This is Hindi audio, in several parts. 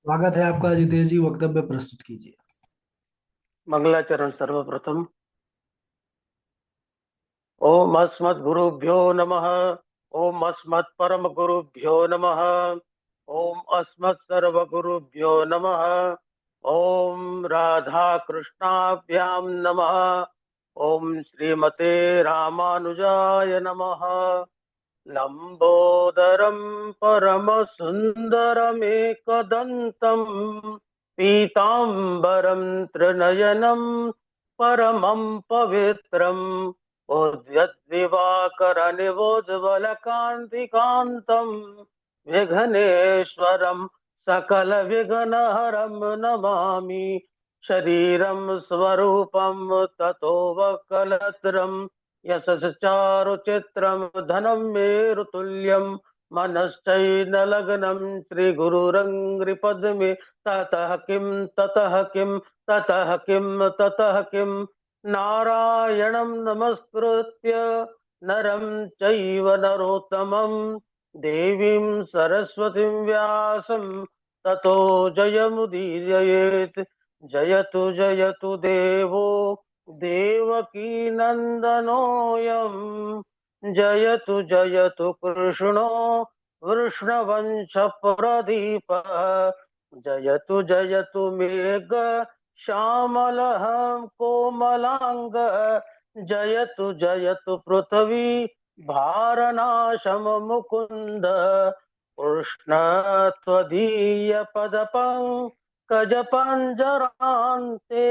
स्वागत है आपका जितेश जी। वक्तव्य प्रस्तुत कीजिए। मंगलाचरण सर्वप्रथम। ओम अस्मत् गुरुभ्यो नमः। ओम अस्मत् परम गुरुभ्यो नमः। ओम अस्मत् सर्व गुरुभ्यो नमः। ओम राधा कृष्णाभ्याम नमः। ओम श्रीमते रामानुजाय नमः। लंबोदरम परम सुंदरमेकदंतम पीतांबरम त्रिनयनम परमं पवित्रम् उद्यद्दिवाकरनिवोज्ज्वलकान्तिकान्तम् विघ्नेश्वरं सकलविघ्नहरं नमामि। शरीरं स्वरूपं ततो वक्कलत्रम् यशस् चारुचित्रं धनं मेरुतुल्यं मनश्चैनलग्नं श्रीगुरुरङ्घ्रिपद्मे ततः किं ततः किं ततः किं ततः किं नारायणं नमस्कृत्य नरं चैव नरोत्तमं देवीं सरस्वतीं व्यासं ततो जयमुदीरयेत्। जयतु जयतु देवो देवकी नन्दनोऽयं। जयतु जयतु कृष्णो वृष्णवंशप्रदीपः। जयतु जयतु मेघ श्यामलः कोमलांग। जयतु जयतु पृथ्वी भारनाशम मुकुंद। कृष्ण त्वदीय पद पंकज पंजरान्ते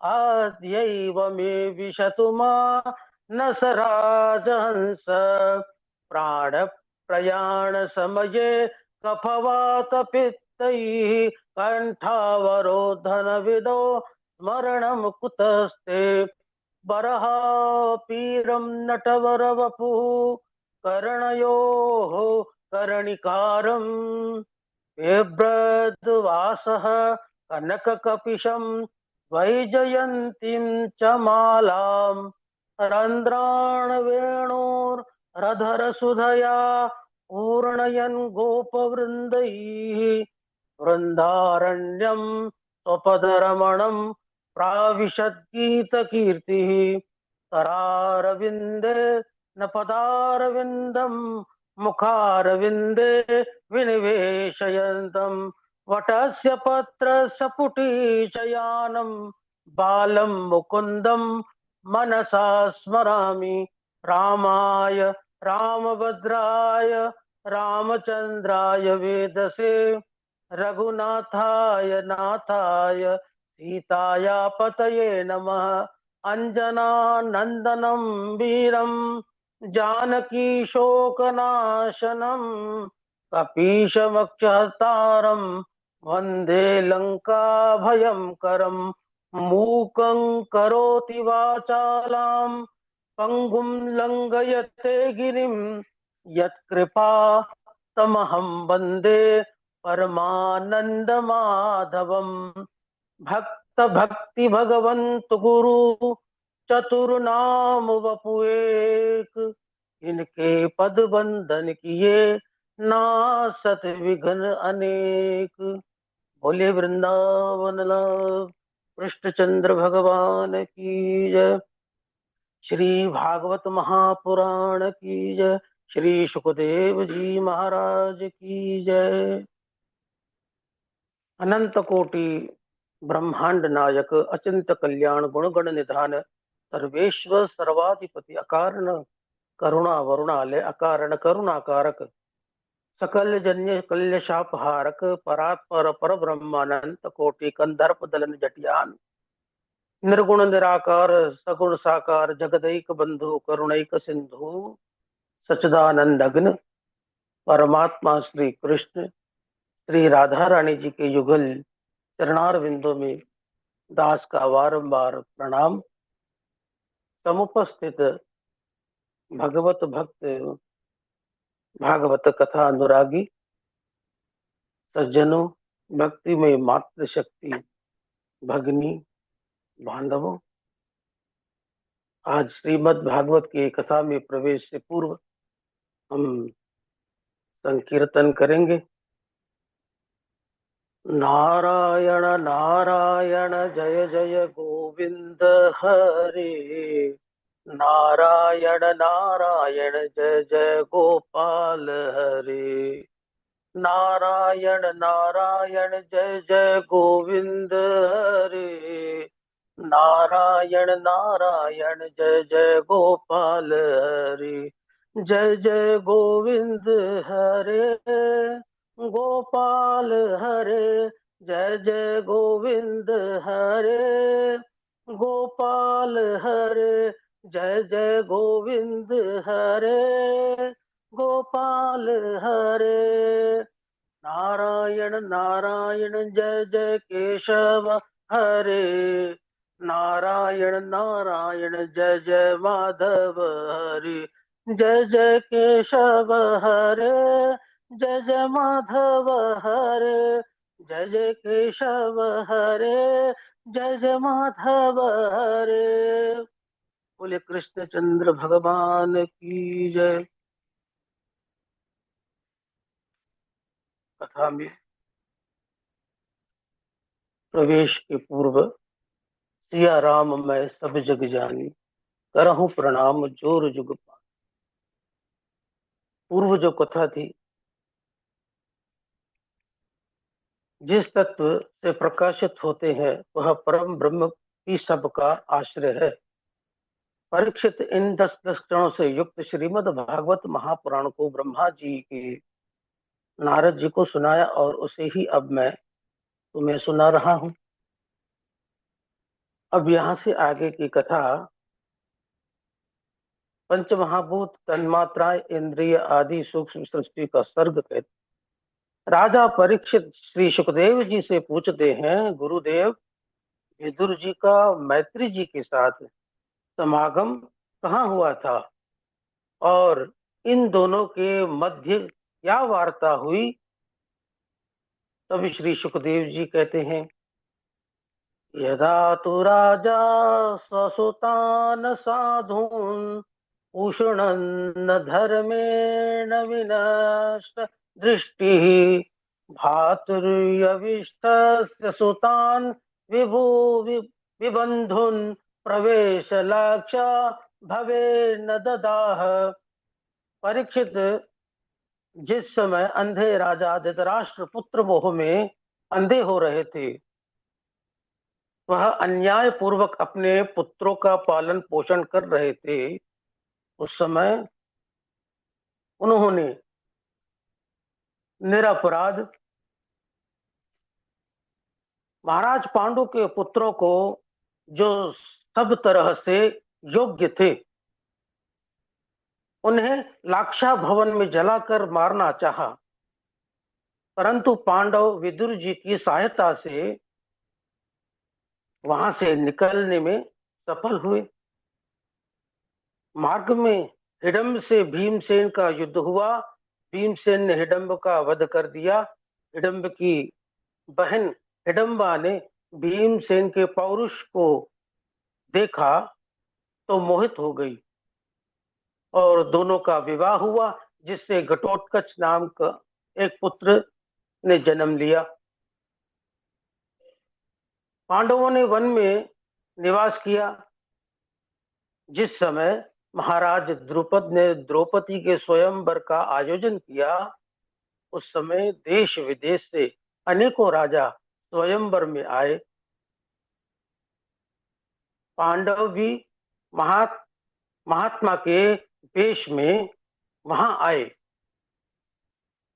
आद्यैव मे विशतु मानस राजहंस। प्राण प्रयाण समये कफवात पित्तैः कंठावरोधन विदो स्मरणं कुतस्ते। बरहा पीरं नटवरवपुः कर्णयोः कर्णिकारम् बिभ्रद्वासः कनककपिशं वैजयन्तीं च मालां रन्ध्रान् वेणोरधरसुधया पूर्णयन् गोपवृन्दैः। वृन्दारण्यं स्वपदरमणं प्राविशद्गीतकीर्तिः। करारविन्दे न पदारविन्दं मुखारविन्दे विनिवेशयन्तं। वटस्य पत्रस्य पुटीचयानं बालं मुकुन्दं मनसा स्मरामि। रामाय रामभद्राय रामचन्द्राय वेदसे रघुनाथाय नाथाय सीताया पतये नमः। अंजनानंदनं वीरं जानकी शोकनाशनं कपीशमक्षहर्तारं वन्दे लङ्काभयङ्करं। मूकं करोति वाचालां पंगुं लङ्घयते गिरिं यत्कृपा तमहं वन्दे परमानंद माधवम। भक्त भक्ति भगवंत गुरु चतुर्नाम वपु एक। इनके पद बंधन किए नासत विघ्न अनेक। बोले वृंदावन लाल कृष्णचंद्र भगवान की जय। श्री भागवत महापुराण की जय। श्री सुखदेव जी महाराज की जय। अनंत कोटि ब्रह्मांड नायक अचिंत कल्याण गुणगण निधान सर्वेश्वर सर्वाधिपति अकारण करुणा वरुणालय अकारण करुणाकारक सकल जन्य कल्य शापहारक परात्पर पर ब्रह्मानंत कोटि कंदर्प दलन जटियान निर्गुण निराकार सगुण साकार जगदैक बंधु करुणैक सिंधु सच्चिदानंद अग्न परमात्मा श्री कृष्ण श्री राधा रानी जी के युगल चरणार बिंदु में दास का बारंबार प्रणाम। समुपस्थित भगवत भक्त भागवत कथा अनुरागी सज्जनों, भक्ति में मातृशक्ति भगनी बांधवों, आज श्रीमद् भागवत की कथा में प्रवेश से पूर्व हम संकीर्तन करेंगे। नारायण नारायण जय जय गोविंद हरे। नारायण नारायण जय जय गोपाल हरे। नारायण नारायण जय जय गोविंद हरे। नारायण नारायण जय जय गोपाल हरे। जय जय गोविंद हरे गोपाल हरे। जय जय गोविंद हरे गोपाल हरे। जय जय गोविंद हरे गोपाल हरे। नारायण नारायण जय जय केशव हरे। नारायण नारायण जय जय माधव हरे। जय जय केशव हरे। जय जय माधव हरे। जय जय केशव हरे। जय जय माधव हरे। बोले कृष्णचंद्र भगवान की जय। कथा में प्रवेश के पूर्व सिया राम मैं सब जग जानी, करहूं प्रणाम जोर जुग पानी। पूर्व जो कथा थी, जिस तत्व से प्रकाशित होते हैं वह परम ब्रह्म ही सबका आश्रय है। परीक्षित इन 10 लक्षणों से युक्त श्रीमद् भागवत महापुराण को ब्रह्मा जी के नारद जी को सुनाया और उसे ही अब मैं तुम्हें सुना रहा हूं। अब यहाँ से आगे की कथा पंचमहाभूत तन्मात्राएं इंद्रिय आदि सूक्ष्म सृष्टि का सर्ग कहते। राजा परीक्षित श्री सुखदेव जी से पूछते हैं, गुरुदेव, विदुर जी का मैत्री जी के साथ समागम कहाँ हुआ था और इन दोनों के मध्य क्या वार्ता हुई? तब श्री सुखदेव जी कहते हैं, यदा तु राजा स्वसुतान साधून् उष्णन्न धर्मेण विनष्ट दृष्टिः भातुर्यविष्टस्य सुतान् विभु विबन्धुन् प्रवेश लक्ष्य भवे न ददाह। परीक्षित, जिस समय अंधे राजा धृतराष्ट्र पुत्र मोह में अंधे हो रहे थे, वह अन्याय पूर्वक अपने पुत्रों का पालन पोषण कर रहे थे। उस समय उन्होंने निरपराध महाराज पांडु के पुत्रों को, जो सब तरह से योग्य थे, उन्हें लाक्षा भवन में जलाकर मारना चाहा, परंतु पांडव विदुर जी की सहायता से वहां से निकलने में सफल हुए। मार्ग में हिडम्ब से भीमसेन का युद्ध हुआ। भीमसेन ने हिडम्ब का वध कर दिया। हिडम्ब की बहन हिडम्बा ने भीमसेन के पौरुष को देखा तो मोहित हो गई और दोनों का विवाह हुआ, जिससे घटोत्कच नाम का एक पुत्र ने जन्म लिया। पांडवों ने वन में निवास किया। जिस समय महाराज द्रुपद ने द्रौपदी के स्वयंवर का आयोजन किया, उस समय देश विदेश से अनेकों राजा स्वयंवर में आए। पांडव भी महात्मा के वेश में वहां आए।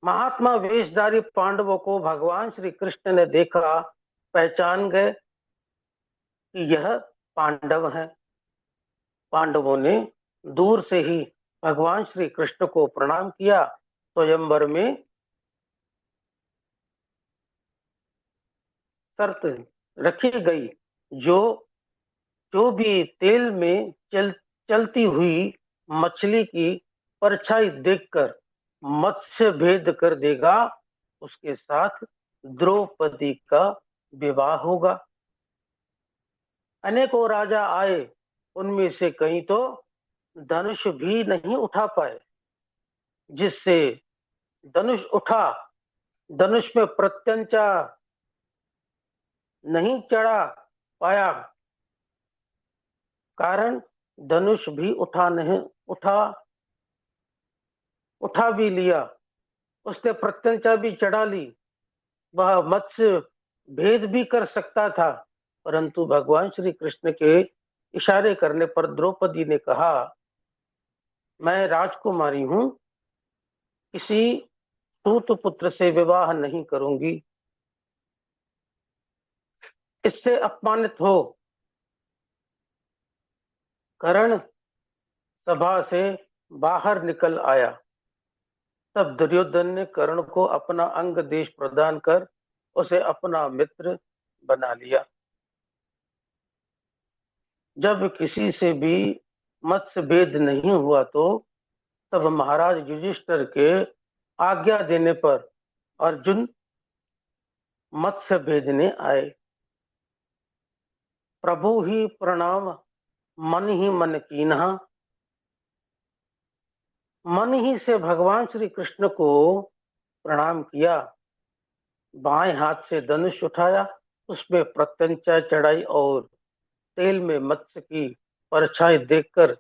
महात्मा वेशधारी पांडवों को भगवान श्री कृष्ण ने देखा, पहचान गए कि यह पांडव हैं। पांडवों ने दूर से ही भगवान श्री कृष्ण को प्रणाम किया। स्वयंवर में शर्त रखी गई, जो जो भी तेल में चलती हुई मछली की परछाई देखकर मत्स्य भेद कर देगा, उसके साथ द्रौपदी का विवाह होगा। अनेकों राजा आए, उनमें से कई तो धनुष भी नहीं उठा पाए। जिससे धनुष उठा, धनुष में प्रत्यंचा नहीं चढ़ा पाया, कारण धनुष भी उठा भी लिया, उसने प्रत्यंचा भी चढ़ा ली, वह मत्स्य भेद भी कर सकता था, परंतु भगवान श्री कृष्ण के इशारे करने पर द्रौपदी ने कहा, मैं राजकुमारी हूं, किसी सूत पुत्र से विवाह नहीं करूंगी। इससे अपमानित हो कर्ण सभा से बाहर निकल आया। तब दुर्योधन ने कर्ण को अपना अंग देश प्रदान कर उसे अपना मित्र बना लिया। जब किसी से भी मत्स्य भेद नहीं हुआ तो तब महाराज युधिष्ठिर के आज्ञा देने पर अर्जुन मत्स्य भेदने आए। प्रभु ही प्रणाम मन ही मन कीन्हा, मन ही से भगवान श्री कृष्ण को प्रणाम किया, बाएं हाथ से धनुष उठाया, उसमें प्रत्यंचा चढ़ाई और तेल में मत्स्य की परछाई देखकर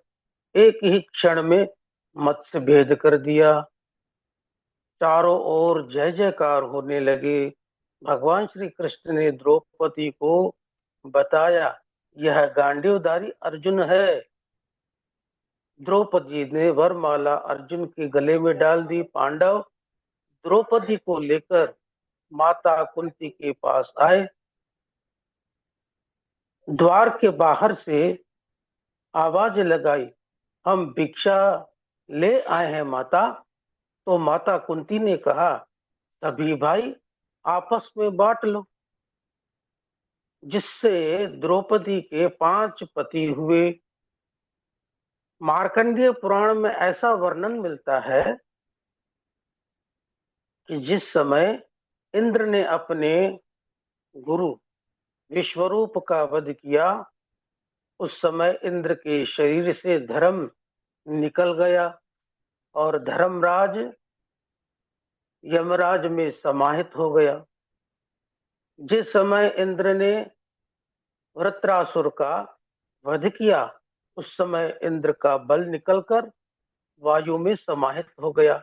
एक ही क्षण में मत्स्य भेद कर दिया। चारों ओर जय जयकार होने लगे। भगवान श्री कृष्ण ने द्रौपदी को बताया, यह गांडीवधारी अर्जुन है। द्रौपदी ने वरमाला अर्जुन के गले में डाल दी। पांडव द्रौपदी को लेकर माता कुंती के पास आए। द्वार के बाहर से आवाज लगाई, हम भिक्षा ले आए हैं माता। तो माता कुंती ने कहा, सभी भाई आपस में बांट लो। जिससे द्रौपदी के 5 पति हुए। मार्कंडेय पुराण में ऐसा वर्णन मिलता है कि जिस समय इंद्र ने अपने गुरु विश्वरूप का वध किया, उस समय इंद्र के शरीर से धर्म निकल गया और धर्मराज यमराज में समाहित हो गया। जिस समय इंद्र ने वृत्रासुर का वध किया, उस समय इंद्र का बल निकलकर वायु में समाहित हो गया।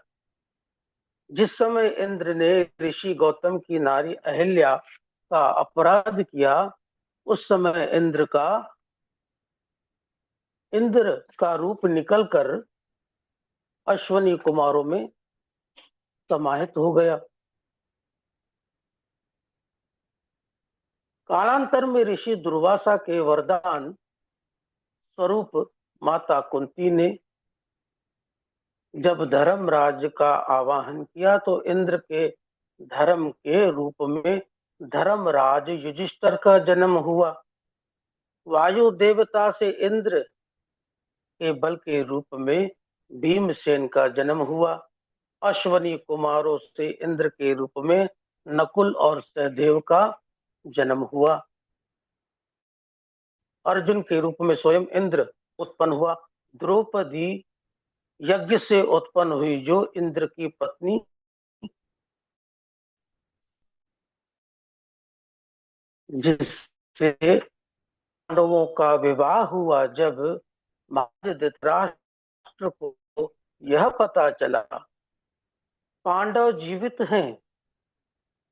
जिस समय इंद्र ने ऋषि गौतम की नारी अहिल्या का अपराध किया, उस समय इंद्र का रूप निकलकर अश्वनी कुमारों में समाहित हो गया। कालांतर में ऋषि दुर्वासा के वरदान स्वरूप माता कुंती ने जब धर्मराज का आवाहन किया तो इंद्र के धर्म के रूप में धर्मराज युधिष्ठिर का जन्म हुआ। वायु देवता से इंद्र के बल के रूप में भीमसेन का जन्म हुआ। अश्वनी कुमारों से इंद्र के रूप में नकुल और सहदेव का जन्म हुआ। अर्जुन के रूप में स्वयं इंद्र उत्पन्न हुआ। द्रौपदी यज्ञ से उत्पन्न हुई, जो इंद्र की पत्नी जिससे पांडवों का विवाह हुआ। जब महाराज धृतराष्ट्र को यह पता चला पांडव जीवित हैं,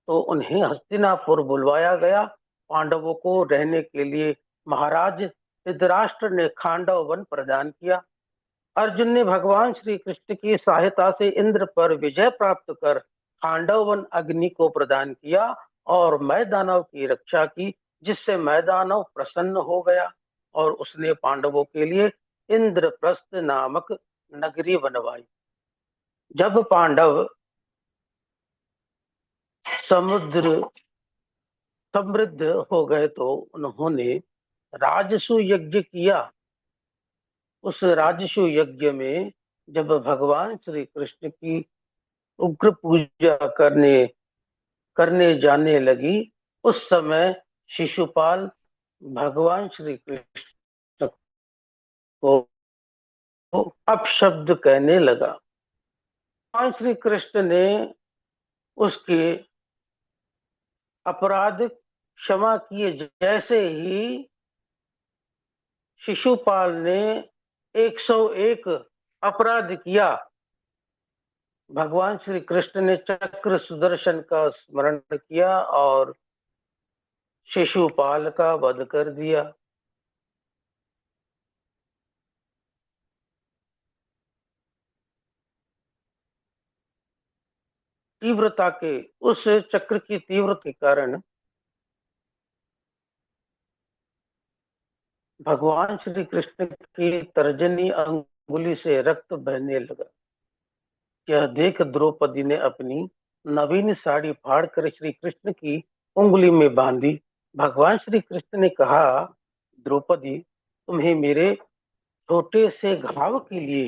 तो उन्हें हस्तिनापुर बुलवाया गया। पांडवों को रहने के लिए महाराज धृतराष्ट्र ने खांडव वन प्रदान किया। अर्जुन ने भगवान श्री कृष्ण की सहायता से इंद्र पर विजय प्राप्त कर खांडव वन अग्नि को प्रदान किया और मैदानव की रक्षा की, जिससे मैदानव प्रसन्न हो गया और उसने पांडवों के लिए इंद्रप्रस्थ नामक नगरी बनवाई। जब पांडव समुद्र समृद्ध हो गए तो उन्होंने राजसु यज्ञ किया। उस राजसु यज्ञ में जब भगवान श्री कृष्ण की उग्र पूजा करने जाने लगी, उस समय शिशुपाल भगवान श्री कृष्ण को अपशब्द कहने लगा। भगवान श्री कृष्ण ने उसके अपराध क्षमा किए। जैसे ही शिशुपाल ने 101 अपराध किया, भगवान श्री कृष्ण ने चक्र सुदर्शन का स्मरण किया और शिशुपाल का वध कर दिया। तीव्रता के उस चक्र की तीव्रता के कारण भगवान श्री कृष्ण की तर्जनी अंगुली से रक्त बहने लगा। यह देख द्रौपदी ने अपनी नवीन साड़ी फाड़कर श्री कृष्ण की उंगली में बांधी। भगवान श्री कृष्ण ने कहा, द्रौपदी, तुम्हें मेरे छोटे से घाव के लिए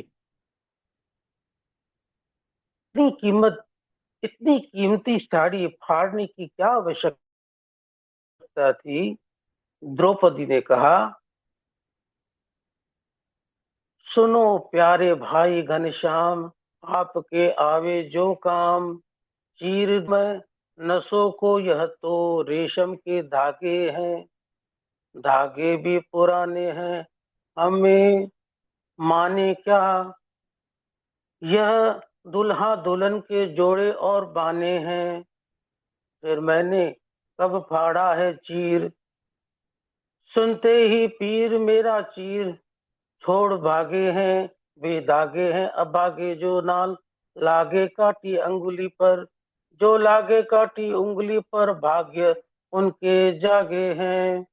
इतनी कीमती साड़ी फाड़ने की क्या आवश्यकता थी? द्रौपदी ने कहा, सुनो प्यारे भाई घनश्याम, आपके आवे जो काम, चीर में नसों को यह तो रेशम के धागे हैं, धागे भी पुराने हैं, हमें माने क्या? यह दुल्हा दुल्हन के जोड़े और बाने हैं, फिर मैंने कब फाड़ा है चीर? सुनते ही पीर मेरा चीर छोड़ भागे हैं, वे दागे हैं अभागे जो नाल लागे काटी अंगुली पर, जो लागे काटी उंगली पर भाग्य उनके जागे हैं।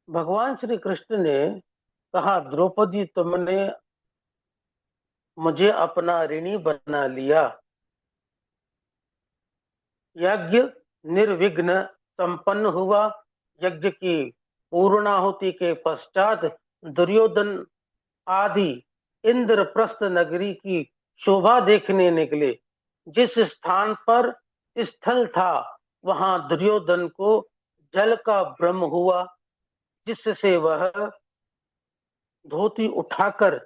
भगवान श्री कृष्ण ने कहा, द्रौपदी, तुमने मुझे अपना ऋणी बना लिया। यज्ञ निर्विघ्न संपन्न हुआ। यज्ञ की पूर्णाहुति के पश्चात दुर्योधन आदि इंद्रप्रस्थ नगरी की शोभा देखने निकले। जिस स्थान पर स्थल था, वहां दुर्योधन को जल का भ्रम हुआ, जिससे वह धोती उठाकर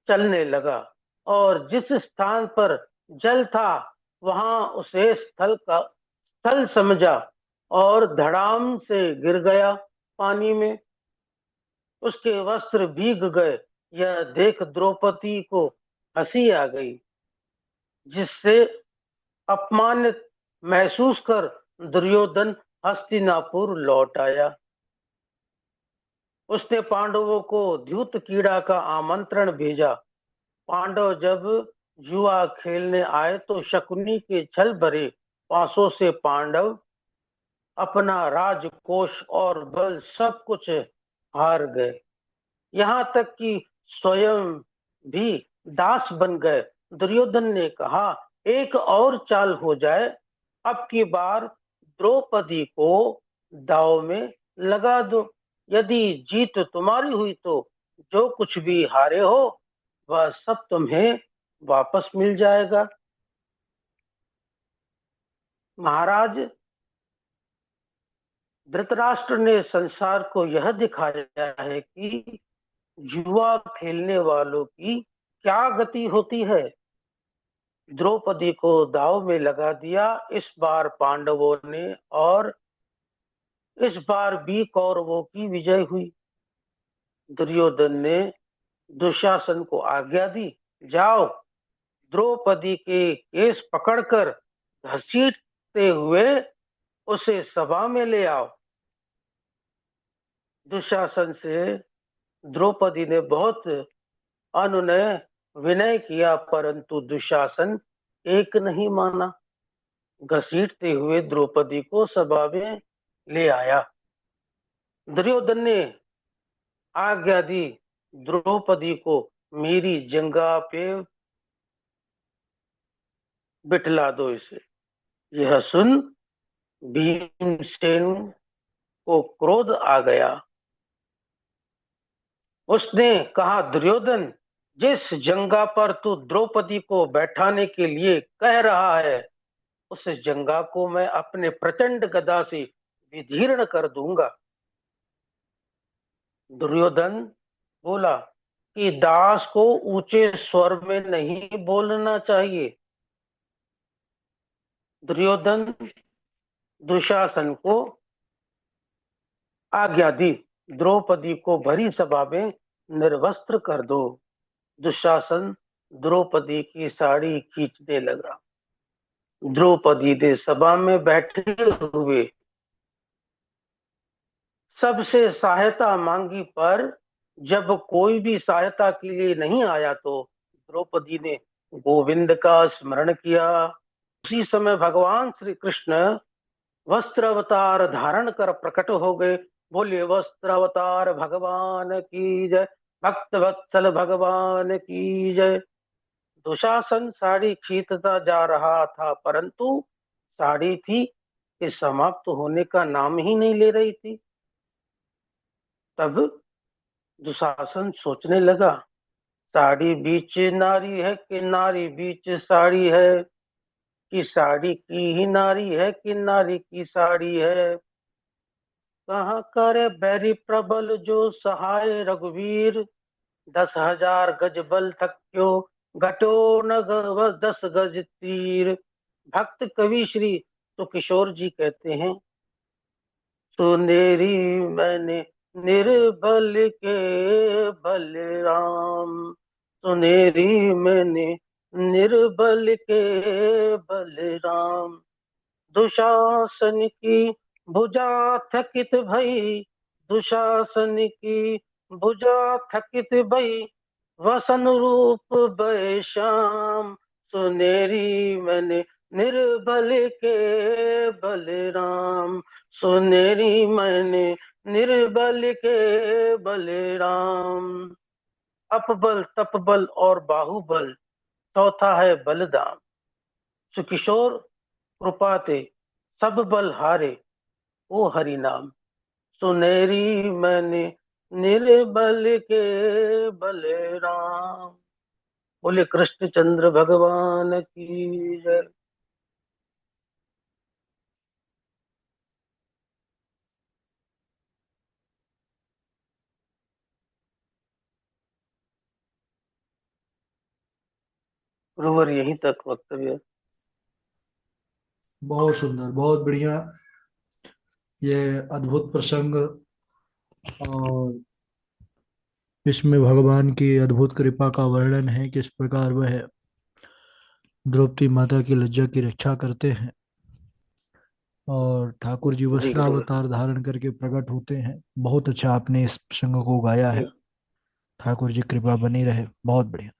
चलने लगा, और जिस स्थान पर जल था वहां उसे स्थल समझा और धड़ाम से गिर गया पानी में। उसके वस्त्र भीग गए। यह देख द्रौपदी को हंसी आ गई, जिससे अपमानित महसूस कर दुर्योधन हस्तिनापुर लौट आया। उसने पांडवों को द्यूत कीड़ा का आमंत्रण भेजा। पांडव जब जुआ खेलने आए तो शकुनी के छल भरे पासों से पांडव अपना राजकोष और बल सब कुछ हार गए, यहाँ तक कि स्वयं भी दास बन गए। दुर्योधन ने कहा, एक और चाल हो जाए, अब की बार द्रौपदी को दाव में लगा दो। यदि जीत तुम्हारी हुई तो जो कुछ भी हारे हो वह सब तुम्हें वापस मिल जाएगा। महाराज, धृतराष्ट्र ने संसार को यह दिखाया है कि जुआ खेलने वालों की क्या गति होती है। द्रौपदी को दाव में लगा दिया इस बार पांडवों ने, और इस बार भी कौरवों की विजय हुई। दुर्योधन ने दुशासन को आज्ञा दी, जाओ द्रौपदी के केस पकड़कर घसीटते हुए उसे सभा में ले आओ। दुशासन से द्रौपदी ने बहुत अनुनय विनय किया, परंतु दुशासन एक नहीं माना। घसीटते हुए द्रौपदी को सभा में ले आया। दुर्योधन ने आज्ञा दी, द्रौपदी को मेरी जंगा पे बिठला दो इसे। यह सुन भीमसेन को क्रोध आ गया। उसने कहा, दुर्योधन, जिस जंगा पर तू द्रौपदी को बैठाने के लिए कह रहा है, उस जंगा को मैं अपने प्रचंड गदा से विदीर्ण कर दूंगा। दुर्योधन बोला कि दास को ऊंचे स्वर में नहीं बोलना चाहिए। दुर्योधन दुशासन को आज्ञा दी, द्रौपदी को भरी सभा में निर्वस्त्र कर दो। दुशासन द्रौपदी की साड़ी खींचने लगा। द्रौपदी ने सभा में बैठे हुए सबसे सहायता मांगी, पर जब कोई भी सहायता के लिए नहीं आया तो द्रौपदी ने गोविंद का स्मरण किया। उसी समय भगवान श्री कृष्ण वस्त्र अवतार धारण कर प्रकट हो गए। बोले वस्त्र अवतार भगवान की जय, भक्त वत्सल भगवान की जय। दुशासन साड़ी खींचता जा रहा था, परंतु साड़ी थी कि समाप्त होने का नाम ही नहीं ले रही थी। तब दुशासन सोचने लगा, साड़ी बीच नारी है कि नारी बीच साड़ी है, कि साड़ी की ही नारी है कि नारी की साड़ी है। कहाँ करे बैरी प्रबल जो सहाय रघुवीर, 10,000 गज बल थक्यो घटो न 10 गज तीर। भक्त कवि श्री तो किशोर जी कहते हैं, सुनेरी मैंने निर्बल के बलराम, सुनेरी मैंने निर्बल के बलराम। दुशासन की भुजा थकित भई, दुशासन की भुजा थकित भई, वसन रूप भय श्याम, सुनेरी मैंने निर्बल के बलराम, सुनेरी मैंने निर्बल के बलराम। अपबल तपबल और बाहुबल, चौथा है बलदाम। सुकिशोर कृपा ते सब बल हारे, ओ हरि नाम, सुनेरी मैंने निर्बल के बलराम। बोले कृष्णचंद्र भगवान की जय। गुरुवर यहीं तक वक्तव्य। बहुत सुंदर, बहुत बढ़िया। ये अद्भुत प्रसंग, और इसमें भगवान की अद्भुत कृपा का वर्णन है, किस प्रकार वह द्रौपदी माता की लज्जा की रक्षा करते हैं और ठाकुर जी जी गुरुवर। वस्त्रावतार धारण करके प्रकट होते हैं। बहुत अच्छा आपने इस प्रसंग को गाया है। जी। ठाकुर जी कृपा बनी रहे। बहुत बढ़िया।